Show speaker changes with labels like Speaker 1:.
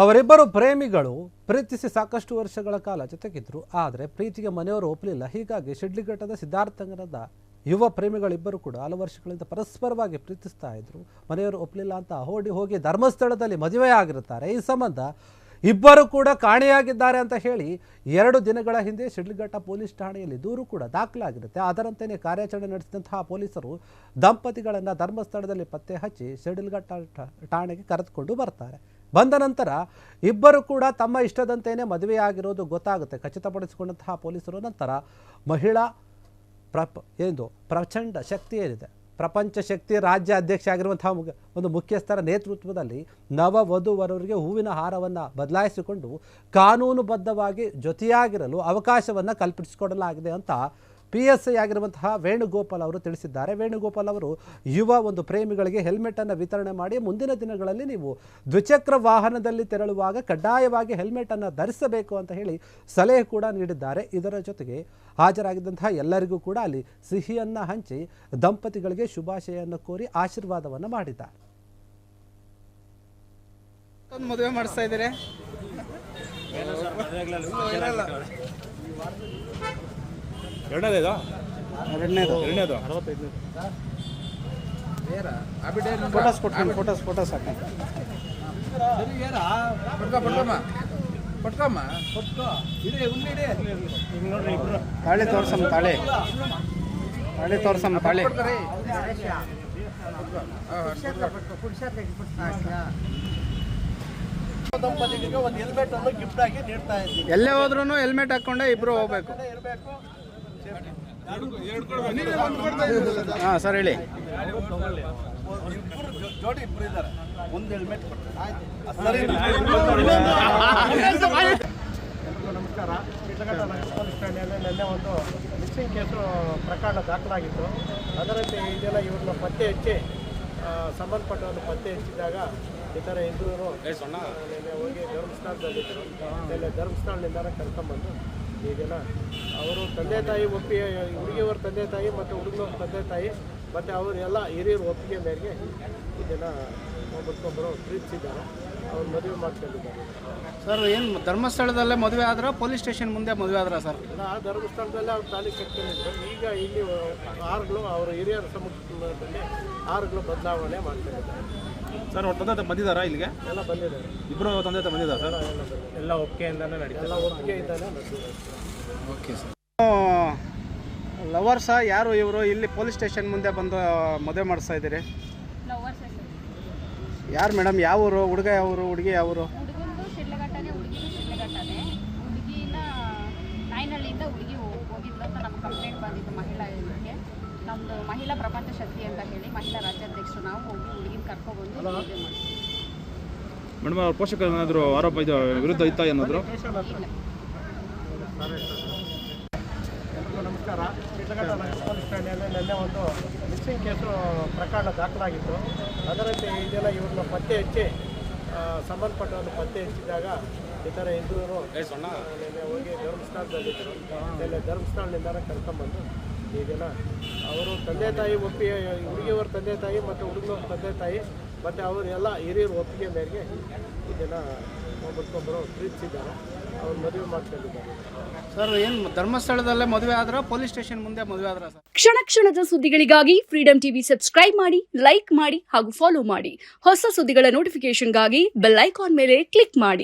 Speaker 1: ಅವರಿಬ್ಬರು ಪ್ರೇಮಿಗಳು ಪ್ರೀತಿಸಿ ಸಾಕಷ್ಟು ವರ್ಷಗಳ ಕಾಲ ಜೊತೆಗಿದ್ರು. ಆದರೆ ಪ್ರೀತಿಗೆ ಮನೆಯವರು ಒಪ್ಪಲಿಲ್ಲ. ಹೀಗಾಗಿ ಶಿಡ್ಲಘಟ್ಟದ ಸಿದ್ಧಾರ್ಥನಗರದ ಯುವ ಪ್ರೇಮಿಗಳಿಬ್ಬರು ಕೂಡ ಹಲವು ವರ್ಷಗಳಿಂದ ಪರಸ್ಪರವಾಗಿ ಪ್ರೀತಿಸ್ತಾ ಇದ್ರು. ಮನೆಯವರು ಒಪ್ಪಲಿಲ್ಲ ಅಂತ ಹೋಗಿ ಧರ್ಮಸ್ಥಳದಲ್ಲಿ ಮದುವೆ ಆಗಿರುತ್ತಾರೆ. ಈ ಸಂಬಂಧ ಇಬ್ಬರು ಕೂಡ ಕಾಣೆಯಾಗಿದ್ದಾರೆ ಅಂತ ಹೇಳಿ 2 ದಿನಗಳ ಹಿಂದೆ ಶಿಡ್ಲಘಟ್ಟ ಪೊಲೀಸ್ ಠಾಣೆಯಲ್ಲಿ ದೂರು ಕೂಡ ದಾಖಲಾಗಿರುತ್ತೆ. ಅದರಂತೆಯೇ ಕಾರ್ಯಾಚರಣೆ ನಡೆಸಿದಂತಹ ಪೊಲೀಸರು ದಂಪತಿಗಳನ್ನು ಧರ್ಮಸ್ಥಳದಲ್ಲಿ ಪತ್ತೆ ಹಚ್ಚಿ ಶಿಡ್ಲಘಟ್ಟ ಠಾಣೆಗೆ ಕರೆದುಕೊಂಡು ಬರ್ತಾರೆ. ಬಂದ ನಂತರ ಇಬ್ಬರು ಕೂಡ ತಮ್ಮ ಇಷ್ಟದಂತೆಯೇ ಮದುವೆಯಾಗಿರೋದು ಗೊತ್ತಾಗುತ್ತೆ. ಖಚಿತಪಡಿಸಿಕೊಂಡಂತಹ ಪೊಲೀಸರು ನಂತರ ಮಹಿಳಾ ಪ್ರಚಂಡ ಶಕ್ತಿ ಏನಿದೆ, ಪ್ರಪಂಚ ಶಕ್ತಿ ರಾಜ್ಯ ಅಧ್ಯಕ್ಷ ಆಗಿರುವಂತಹ ಒಂದು ಮುಖ್ಯಸ್ಥರ ನೇತೃತ್ವದಲ್ಲಿ ನವವಧುವರರಿಗೆ ಹೂವಿನ ಹಾರವನ್ನು ಬದಲಾಯಿಸಿಕೊಂಡು ಕಾನೂನುಬದ್ಧವಾಗಿ ಜೊತೆಯಾಗಿರಲು ಅವಕಾಶವನ್ನು ಕಲ್ಪಿಸಿಕೊಡಲಾಗಿದೆ ಅಂತ PSI ಆಗಿರುವಂತಹ ವೇಣುಗೋಪಾಲ್ ಅವರು ತಿಳಿಸಿದ್ದಾರೆ. ವೇಣುಗೋಪಾಲ್ ಅವರು ಯುವ ಪ್ರೇಮಿಗಳಿಗೆ ಹೆಲ್ಮೆಟನ್ನು ವಿತರಣೆ ಮಾಡಿ ಮುಂದಿನ ದಿನಗಳಲ್ಲಿ ನೀವು ದ್ವಿಚಕ್ರ ವಾಹನದಲ್ಲಿ ತೆರಳುವಾಗ ಕಡ್ಡಾಯವಾಗಿ ಹೆಲ್ಮೆಟನ್ನು ಧರಿಸಬೇಕು ಅಂತ ಹೇಳಿ ಸಲಹೆ ಕೂಡ ನೀಡಿದ್ದಾರೆ. ಇದರ ಜೊತೆಗೆ ಹಾಜರಾಗಿದ್ದಂತಹ ಎಲ್ಲರಿಗೂ ಕೂಡ ಅಲ್ಲಿ ಸಿಹಿಯನ್ನು ಹಂಚಿ ದಂಪತಿಗಳಿಗೆ ಶುಭಾಶಯವನ್ನು ಕೋರಿ ಆಶೀರ್ವಾದವನ್ನು ಮಾಡಿದ್ದಾರೆ.
Speaker 2: ಮದುವೆ ಮಾಡಿಸ್ತಾ ಇದ್ದಾರೆ.
Speaker 3: ಎರಡನೇದು
Speaker 2: ಫೋಟೋಸ್ ಹಾಕಿ ತಾಳಿ ತೋರ್ಸಮ್ಮ ತಾಳಿ
Speaker 3: ದಂಪತಿಗಳಿಗೆ ಒಂದು ಹೆಲ್ಮೆಟ್ ಅನ್ನು ಗಿಫ್ಟ್ ಆಗಿ ನೀಡ್ತಾ ಇದ್ದೀವಿ.
Speaker 2: ಎಲ್ಲೇ ಹೋದ್ರೂ ಹೆಲ್ಮೆಟ್ ಹಾಕೊಂಡೆ ಇಬ್ರು ಹೋಗ್ಬೇಕು. ಹಾಂ ಸರ್ ಹೇಳಿ.
Speaker 3: ಜೋಡಿ ಇಬ್ರು ಇದ್ದಾರೆ, ಒಂದು ಹೆಲ್ಮೆಟ್ ನಮಸ್ಕಾರ. ಶಿಡ್ಲಘಟ್ಟ ನಗರ ಪೊಲೀಸ್ ಠಾಣೆಯಲ್ಲಿ ನಿನ್ನೆ ಒಂದು ಮಿಸ್ಸಿಂಗ್ ಕೇಸು ಪ್ರಕರಣ ದಾಖಲಾಗಿತ್ತು. ಅದರಂತೆ ಇದೆಲ್ಲ ಇವ್ರನ್ನ ಪತ್ತೆ ಹಚ್ಚಿ ಸಂಬಂಧಪಟ್ಟವನ್ನು ಪತ್ತೆ ಹಚ್ಚಿದಾಗ ಈ ಥರ ಇಬ್ಬರು ನಿನ್ನೆ ಹೋಗಿ ಧರ್ಮಸ್ಥಳದಲ್ಲಿದ್ದರು. ನಿನ್ನೆ ಧರ್ಮಸ್ಥಳದಿಂದ ಕರ್ಕೊಂಡ್ಬಂದು ಈ ದಿನ ಅವರು ತಂದೆ ತಾಯಿ ಒಪ್ಪಿಗೆ, ಹುಡುಗಿಯವರ ತಂದೆ ತಾಯಿ ಮತ್ತು ಹುಡುಗನವ್ರ ತಂದೆ ತಾಯಿ ಮತ್ತು ಅವರು ಎಲ್ಲ ಹಿರಿಯರು ಒಪ್ಪಿಗೆ ಮೇರೆಗೆ ಈ ದಿನ ಒಬ್ಬರಿಗೊಬ್ಬರು ಪ್ರೀತಿಸಿದ್ದಾರೆ. ಅವ್ರು ಮದುವೆ ಮಾಡ್ಕೊಂಡಿದ್ದಾರೆ.
Speaker 2: ಸರ್ ಏನು ಧರ್ಮಸ್ಥಳದಲ್ಲೇ ಮದುವೆ ಆದ್ರೆ ಪೊಲೀಸ್ ಸ್ಟೇಷನ್ ಮುಂದೆ ಮದುವೆ ಆದ್ರೆ ಸರ್?
Speaker 3: ಆ ಧರ್ಮಸ್ಥಳದಲ್ಲೇ ಅವ್ರು ತಾಳಿ ಕಟ್ಕೊಂಡಿದ್ರು. ಈಗ ಇಲ್ಲಿ ಆರುಗಳು ಅವರು ಹಿರಿಯರ ಸಮ್ಮುಖದಲ್ಲಿ ಆರುಗಳು ಬದಲಾವಣೆ ಮಾಡ್ಕೊಂಡಿದ್ದಾರೆ.
Speaker 4: ಸರ್ ಅವ್ರ ತಂದೆ ಬಂದಿದ್ದಾರಾ ಇಲ್ಲಿಗೆ?
Speaker 3: ಎಲ್ಲ ಬಂದಿದ್ದಾರೆ.
Speaker 4: ಇಬ್ಬರು ತಂದೆ ಬಂದಿದ್ದಾರೆ ಸರ್?
Speaker 3: ಎಲ್ಲ ಒಪ್ಪಿಗೆಯಿಂದಾನೇ ನಡೀತಾರೆ. ಎಲ್ಲ ಒಪ್ಪಿಗೆಯಿಂದಾನೇ ನಡೆದಿದ್ದಾರೆ.
Speaker 2: Okay sir. ಲವರ್ಸ ಯಾರು ಇವರು ಇಲ್ಲಿ ಪೊಲೀಸ್ ಸ್ಟೇಷನ್ ಮುಂದೆ ಬಂದು ಮದುವೆ ಮಾಡಿಸ್ತಾ ಇದ್ದೀರಿ? ಯಾರು ಮೇಡಮ್? ಯಾವ ಊರು? ಹುಡುಗ ಯಾವ ಊರು? ಹುಡುಗಿ ಯಾವ ಊರು?
Speaker 5: ಹುಡುಗಂದು ಶಿಡ್ಲಘಟ್ಟನೇ, ಹುಡುಗಿದು ಶಿಡ್ಲಘಟ್ಟನೇ. ಹುಡುಗಿನ ನಾಯನಹಳ್ಳಿಯಿಂದ ಹುಡುಗಿ ಹೋಗಿದ್ಲು ಅಂತ ನಮ್ಗೆ ಕಂಪ್ಲೇಂಟ್ ಬಂದಿತ್ತು ಮಹಿಳಾ ಇದಕ್ಕೆ. ನಮ್ಮದು ಮಹಿಳಾ ಪ್ರಪಂಚ ಶಕ್ತಿ ಅಂತ ಹೇಳಿ ಮಹಿಳಾ ರಾಜ್ಯಾಧ್ಯಕ್ಷರು ನಾವು ಹೋಗಿ ಹುಡುಗಿನ ಕರ್ಕೊಬಂದು ಮದುವೆ ಮಾಡಿದ್ವಿ.
Speaker 4: ಮೇಡಮ್ ಅವ್ರ ಪೋಷಕರು ಏನಾದರೂ ಆರೋಪ ಇದು ವಿರುದ್ಧ ಇತ್ತಾ ಏನಾದರೂ?
Speaker 3: ನಮಸ್ಕಾರ. ಶಿಡ್ಲಘಟ್ಟ ನಗರ ಪೊಲೀಸ್ ಠಾಣೆಯಲ್ಲಿ ನಿನ್ನೆ ಒಂದು ಮಿಸ್ಸಿಂಗ್ ಕೇಸು ಪ್ರಕರಣ ದಾಖಲಾಗಿತ್ತು. ಅದರಂತೆ ಇದೆಲ್ಲ ಇವ್ರನ್ನ ಪತ್ತೆ ಹಚ್ಚಿ ಸಂಬಂಧಪಟ್ಟವನ್ನು ಪತ್ತೆ ಹಚ್ಚಿದಾಗ ಈ ಥರ ಇಬ್ಬರು ನಿನ್ನೆ ಹೋಗಿ ಧರ್ಮಸ್ಥಳದಲ್ಲಿದ್ದರು. ನಿನ್ನೆ ಧರ್ಮಸ್ಥಳದಿಂದ ಕರ್ಕೊಂಡ್ಬಂದು ಈ ದಿನ ಅವರು ತಂದೆ ತಾಯಿ ಒಪ್ಪಿಗೆ, ಹುಡುಗಿಯವರ ತಂದೆ ತಾಯಿ ಮತ್ತು ಹುಡುಗನವ್ರ ತಂದೆ ತಾಯಿ ಮತ್ತು ಅವರು ಎಲ್ಲ ಹಿರಿಯರು ಒಪ್ಪಿಗೆ ಮೇರೆಗೆ ಈ ದಿನ ಒಬ್ಬರಿಗೊಬ್ಬರು ಪ್ರೀತಿಸಿದ್ದಾರೆ. ಅವ್ರು ಮದುವೆ ಮಾಡ್ಕೊಂಡಿದ್ದಾರೆ.
Speaker 2: ಸರ್ ಏನು ಧರ್ಮಸ್ಥಳದಲ್ಲೇ ಮದುವೆ ಆದ್ರೆ ಪೊಲೀಸ್ ಸ್ಟೇಷನ್ ಮುಂದೆ ಮದುವೆ ಆದ್ರೆ ಸರ್?
Speaker 6: ಕ್ಷಣ ಕ್ಷಣದ ಸುದ್ದಿಗಳಿಗಾಗಿ ಫ್ರೀಡಂ ಟಿವಿ ಸಬ್ಸ್ಕ್ರೈಬ್ ಮಾಡಿ, ಲೈಕ್ ಮಾಡಿ ಹಾಗೂ ಫಾಲೋ ಮಾಡಿ. ಹೊಸ ಸುದ್ದಿಗಳ ನೋಟಿಫಿಕೇಶನ್ಗಾಗಿ ಬೆಲ್ ಐಕಾನ್ ಮೇಲೆ ಕ್ಲಿಕ್ ಮಾಡಿ.